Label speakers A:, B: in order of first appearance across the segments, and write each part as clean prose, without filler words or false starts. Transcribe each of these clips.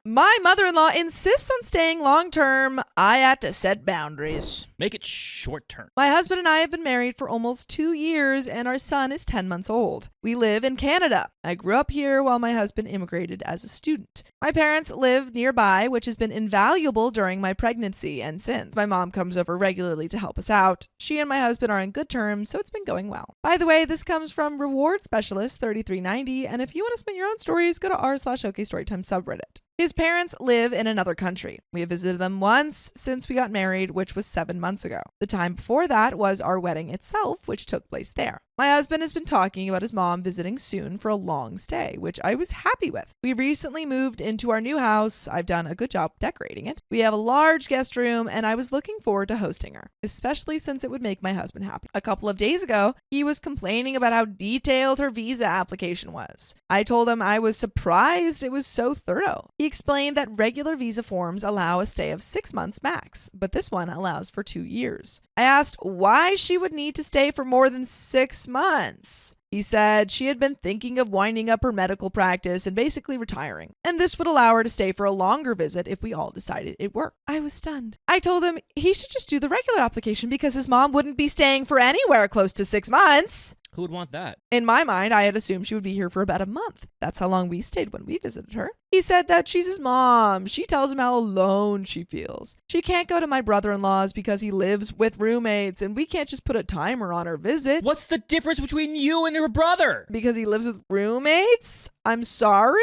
A: My mother-in-law insists on staying long-term. I had to set boundaries.
B: Make it short-term.
A: My husband and I have been married for almost 2 years, and our son is 10 months old. We live in Canada. I grew up here while my husband immigrated as a student. My parents live nearby, which has been invaluable during my pregnancy and since. My mom comes over regularly to help us out. She and my husband are on good terms, so it's been going well. By the way, this comes from Reward Specialist 3390, and if you want to submit your own stories, go to r/OKStorytime subreddit. His parents live in another country. We have visited them once since we got married, which was 7 months ago. The time before that was our wedding itself, which took place there. My husband has been talking about his mom visiting soon for a long stay, which I was happy with. We recently moved into our new house. I've done a good job decorating it. We have a large guest room, and I was looking forward to hosting her, especially since it would make my husband happy. A couple of days ago, he was complaining about how detailed her visa application was. I told him I was surprised it was so thorough. He explained that regular visa forms allow a stay of 6 months max, but this one allows for 2 years. I asked why she would need to stay for more than 6 months. He said she had been thinking of winding up her medical practice and basically retiring, and this would allow her to stay for a longer visit if we all decided it worked. I was stunned. I told him he should just do the regular application because his mom wouldn't be staying for anywhere close to 6 months.
B: Who would want that?
A: In my mind, I had assumed she would be here for about a month. That's how long we stayed when we visited her. He said that she's his mom. She tells him how alone she feels. She can't go to my brother-in-law's because he lives with roommates, and we can't just put a timer on her visit.
B: What's the difference between you and your brother?
A: Because he lives with roommates? I'm sorry?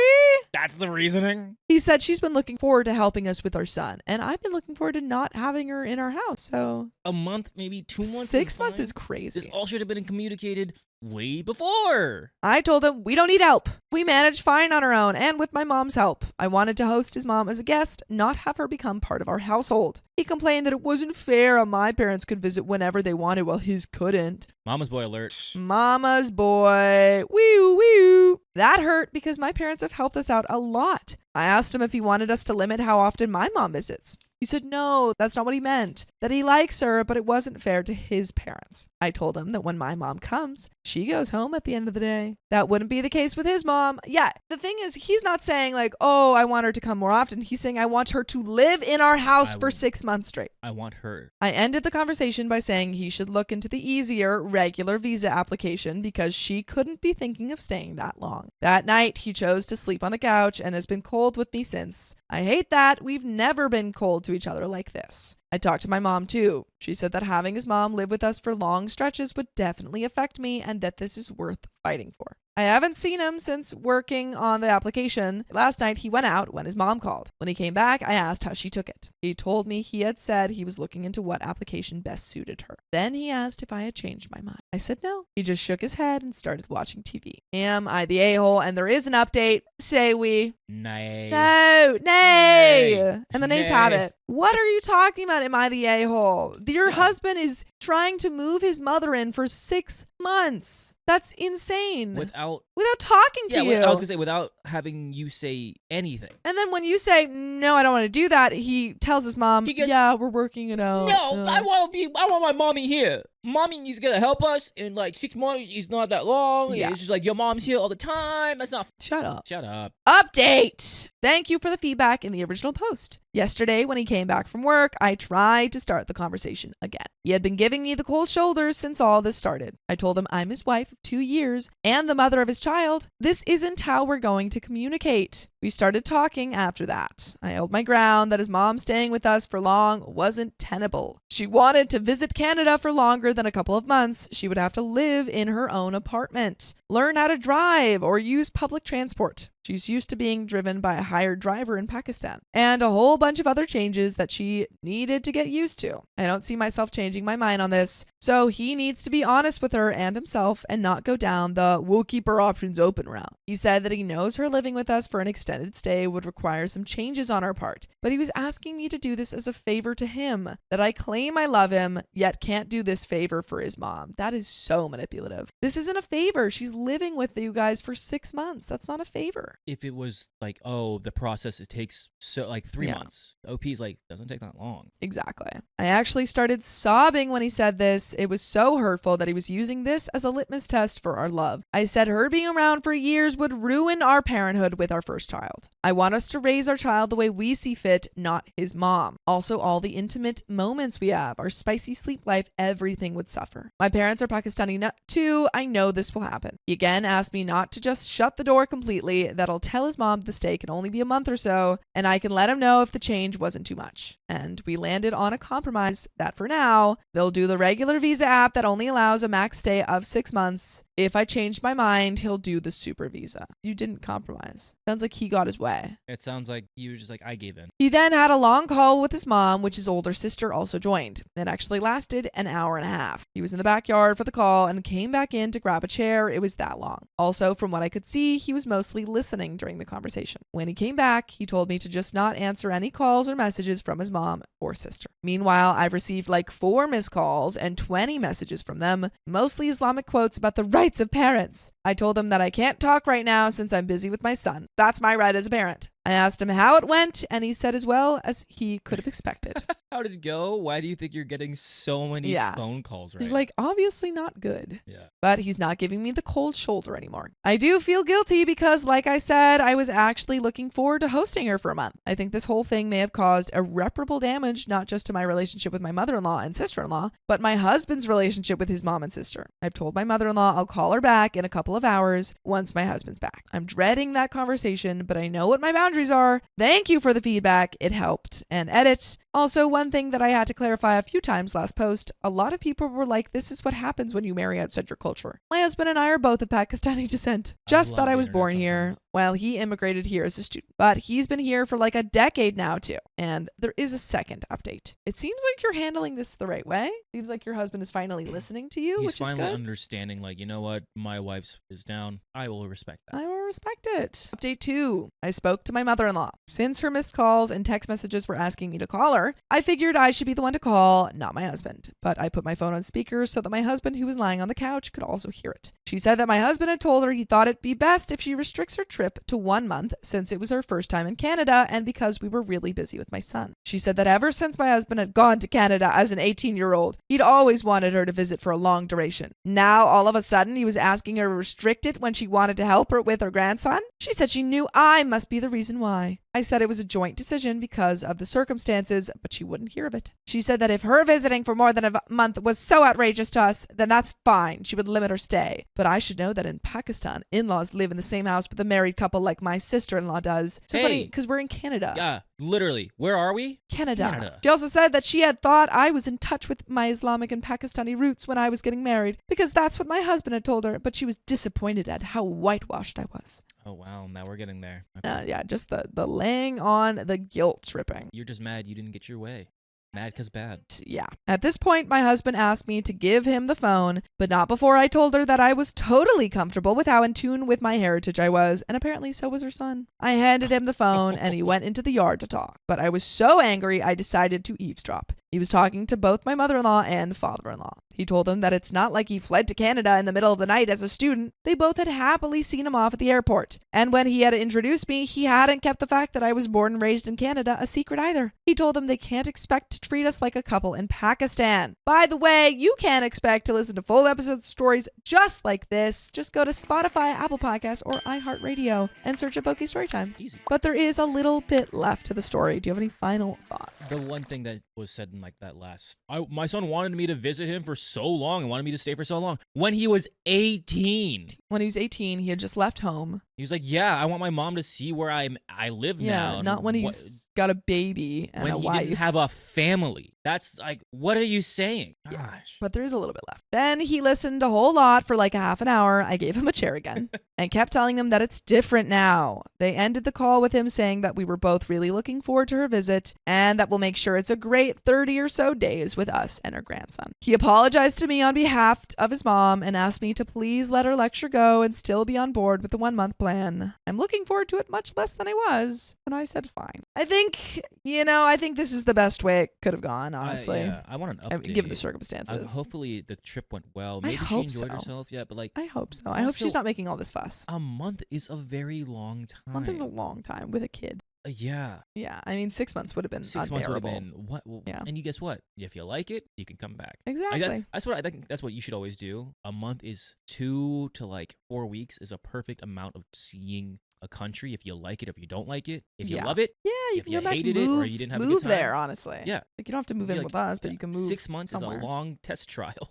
B: That's the reasoning?
A: He said she's been looking forward to helping us with our son, and I've been looking forward to not having her in our house, so...
B: A month, maybe 2 months?
A: 6 months is crazy.
B: This all should have been communicated way before.
A: I told him we don't need help. We managed fine on our own and with my mom's help. I wanted to host his mom as a guest, not have her become part of our household. He complained that it wasn't fair how my parents could visit whenever they wanted while his couldn't.
B: Mama's boy alert.
A: Mama's boy. Wee wee. That hurt because my parents have helped us out a lot. I asked him if he wanted us to limit how often my mom visits. He said no, that's not what he meant. That he likes her, but it wasn't fair to his parents. I told him that when my mom comes, she goes home at the end of the day. That wouldn't be the case with his mom. Yeah, the thing is, he's not saying like, oh, I want her to come more often. He's saying I want her to live in our house for 6 months straight.
B: I want her.
A: I ended the conversation by saying he should look into the easier, regular visa application because she couldn't be thinking of staying that long. That night, he chose to sleep on the couch and has been cold with me since. I hate that. We've never been cold to each other like this. I talked to my mom too. She said that having his mom live with us for long stretches would definitely affect me and that this is worth fighting for. I haven't seen him since working on the application. Last night he went out when his mom called. When he came back, I asked how she took it. He told me he had said he was looking into what application best suited her. Then he asked if I had changed my mind. I said no. He just shook his head and started watching TV. Am I the a-hole? And there is an update. Say we.
B: Nay.
A: No. Nay.
B: Nay.
A: And the nays
B: Nay.
A: have it. What are you talking about? Am I the a-hole? Your husband is trying to move his mother in for 6 months. That's insane.
B: Without
A: talking to you.
B: I was going to say, without having you say anything.
A: And then when you say, no, I don't want to do that, he tells his mom, yeah, we're working it out.
B: No, I want my mommy here. Mommy is going to help us in like 6 months. It's not that long.
A: Yeah.
B: It's just like your mom's here all the time. That's not...
A: Shut up.
B: Shut up.
A: Update. Thank you for the feedback in the original post. Yesterday, when he came back from work, I tried to start the conversation again. He had been giving me the cold shoulders since all this started. I told him I'm his wife of 2 years and the mother of his child. This isn't how we're going to communicate. We started talking after that. I held my ground that his mom staying with us for long wasn't tenable. She wanted to visit Canada for longer than a couple of months. She would have to live in her own apartment, learn how to drive or use public transport. She's used to being driven by a hired driver in Pakistan, and a whole bunch of other changes that she needed to get used to. I don't see myself changing my mind on this, so he needs to be honest with her and himself and not go down the we'll keep our options open route. He said that he knows her living with us for an extended stay would require some changes on our part, but he was asking me to do this as a favor to him, that I claim I love him, yet can't do this favor for his mom. That is so manipulative. This isn't a favor. She's living with you guys for 6 months. That's not a favor.
B: if it was like, oh, the process, it takes so like 3
A: Yeah.
B: months. OP's like, doesn't take that long.
A: Exactly. I actually started sobbing when he said this. It was so hurtful that he was using this as a litmus test for our love. I said her being around for years would ruin our parenthood with our first child. I want us to raise our child the way we see fit, not his mom. Also, all the intimate moments we have, our spicy sleep life, everything would suffer. My parents are Pakistani too. I know this will happen. He again asked me not to just shut the door completely, that I'll tell his mom the stay can only be a month or so, and I can let him know if the change wasn't too much. And we landed on a compromise that for now, they'll do the regular visa app that only allows a max stay of 6 months. If I change my mind, he'll do the super visa. You didn't compromise. Sounds like he got his way.
B: It sounds like you were just like, I gave in.
A: He then had a long call with his mom, which his older sister also joined. It actually lasted an hour and a half. He was in the backyard for the call and came back in to grab a chair. It was that long. Also, from what I could see, he was mostly listening during the conversation. When he came back, he told me to just not answer any calls or messages from his mom or sister. Meanwhile, I've received like 4 missed calls and 20 messages from them, mostly Islamic quotes about the rights of parents. I told him that I can't talk right now since I'm busy with my son. That's my right as a parent. I asked him how it went, and he said as well as he could have expected.
B: How did it go? Why do you think you're getting so many phone calls right
A: He's like, obviously not good.
B: Yeah.
A: But he's not giving me the cold shoulder anymore. I do feel guilty because, like I said, I was actually looking forward to hosting her for a month. I think this whole thing may have caused irreparable damage, not just to my relationship with my mother-in-law and sister-in-law, but my husband's relationship with his mom and sister. I've told my mother-in-law I'll call her back in a couple of hours once my husband's back. I'm dreading that conversation, but I know what my boundaries are. Thank you for the feedback. It helped. And edit. Also, one thing that I had to clarify a few times last post, a lot of people were like, this is what happens when you marry outside your culture. My husband and I are both of Pakistani descent. Just that I was born here while he immigrated here as a student. But he's been here for like a decade now too. And there is a second update. It seems like you're handling this the right way. Seems like your husband is finally listening to you, which is good.
B: He's finally understanding, like, you know what? My wife's is down. I will respect that.
A: I will respect it. Update 2. I spoke to my mother-in-law. Since her missed calls and text messages were asking me to call her, I figured I should be the one to call, not my husband. But I put my phone on speaker so that my husband, who was lying on the couch, could also hear it. She said that my husband had told her he thought it'd be best if she restricts her trip to 1 month since it was her first time in Canada and because we were really busy with my son. She said that ever since my husband had gone to Canada as an 18-year-old, he'd always wanted her to visit for a long duration. Now, all of a sudden, he was asking her to restrict it when she wanted to help her with her grandson. She said she knew I must be the reason why. I said it was a joint decision because of the circumstances, but she wouldn't hear of it. She said that if her visiting for more than a month was so outrageous to us, then that's fine. She would limit her stay. But I should know that in Pakistan, in-laws live in the same house with a married couple like my sister-in-law does. So funny, because we're in Canada.
B: Yeah, literally. Where are we?
A: Canada. She also said that she had thought I was in touch with my Islamic and Pakistani roots when I was getting married, because that's what my husband had told her, but she was disappointed at how whitewashed I was.
B: Oh, wow. Now we're getting there. Okay.
A: Yeah, just the laying on the guilt tripping.
B: You're just mad you didn't get your way. Mad because bad.
A: Yeah. At this point, my husband asked me to give him the phone, but not before I told her that I was totally comfortable with how in tune with my heritage I was, and apparently so was her son. I handed him the phone, and he went into the yard to talk. But I was so angry, I decided to eavesdrop. He was talking to both my mother-in-law and father-in-law. He told them that it's not like he fled to Canada in the middle of the night as a student. They both had happily seen him off at the airport. And when he had introduced me, he hadn't kept the fact that I was born and raised in Canada a secret either. He told them they can't expect to treat us like a couple in Pakistan. By the way, you can't expect to listen to full episodes of stories just like this. Just go to Spotify, Apple Podcasts, or iHeartRadio and search up OK Storytime.
B: Easy.
A: But there is a little bit left to the story. Do you have any final thoughts?
B: The one thing that was said in like that last, my son wanted me to visit him for so long and wanted me to stay for so long when he was 18.
A: When he was 18, he had just left home.
B: He was like, yeah, I want my mom to see where I live now.
A: Yeah, not when he's got a baby and
B: when
A: a
B: he
A: wife.
B: didn't have a family. That's like, what are you saying?
A: Yeah,
B: Gosh.
A: but there is a little bit left. Then he listened a whole lot for like a half an hour. I gave him a chair again and kept telling him that it's different now. They ended the call with him saying that we were both really looking forward to her visit and that we'll make sure it's a great 30 or so days with us and her grandson. He apologized to me on behalf of his mom and asked me to please let her lecture go and still be on board with the 1 month plan. I'm looking forward to it much less than I was. And I said, fine. I think this is the best way it could have gone. fun, honestly.
B: I want an update.
A: Given the circumstances.
B: Hopefully the trip went well. Maybe she
A: hope
B: enjoyed
A: so.
B: herself. Yeah, but like
A: I hope so. I hope she's
B: also-
A: not making all this fuss.
B: a month is a very long time.
A: A month is a long time with a kid.
B: Yeah.
A: Yeah, I mean 6 months would have been
B: 6 months would have
A: unbearable.
B: been what? Well,
A: Yeah.
B: And you guess what? If you like it, you can come back.
A: Exactly.
B: That's what I think. That's what you should always do. A month is 2 to like 4 weeks is a perfect amount of seeing a country. If you like it, if you don't like it, if you
A: Yeah.
B: love it,
A: Yeah, you
B: if
A: can
B: you
A: go back,
B: hated it or you didn't have a good
A: move
B: time.
A: there, honestly.
B: Yeah.
A: Like you don't have to move in
B: Like,
A: with us, but
B: yeah,
A: you can move
B: 6 months
A: somewhere.
B: is a long test trial.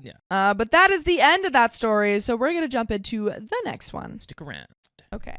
B: Yeah.
A: But that is the end of that story. So we're going to jump into the next one.
B: Stick around.
A: Okay.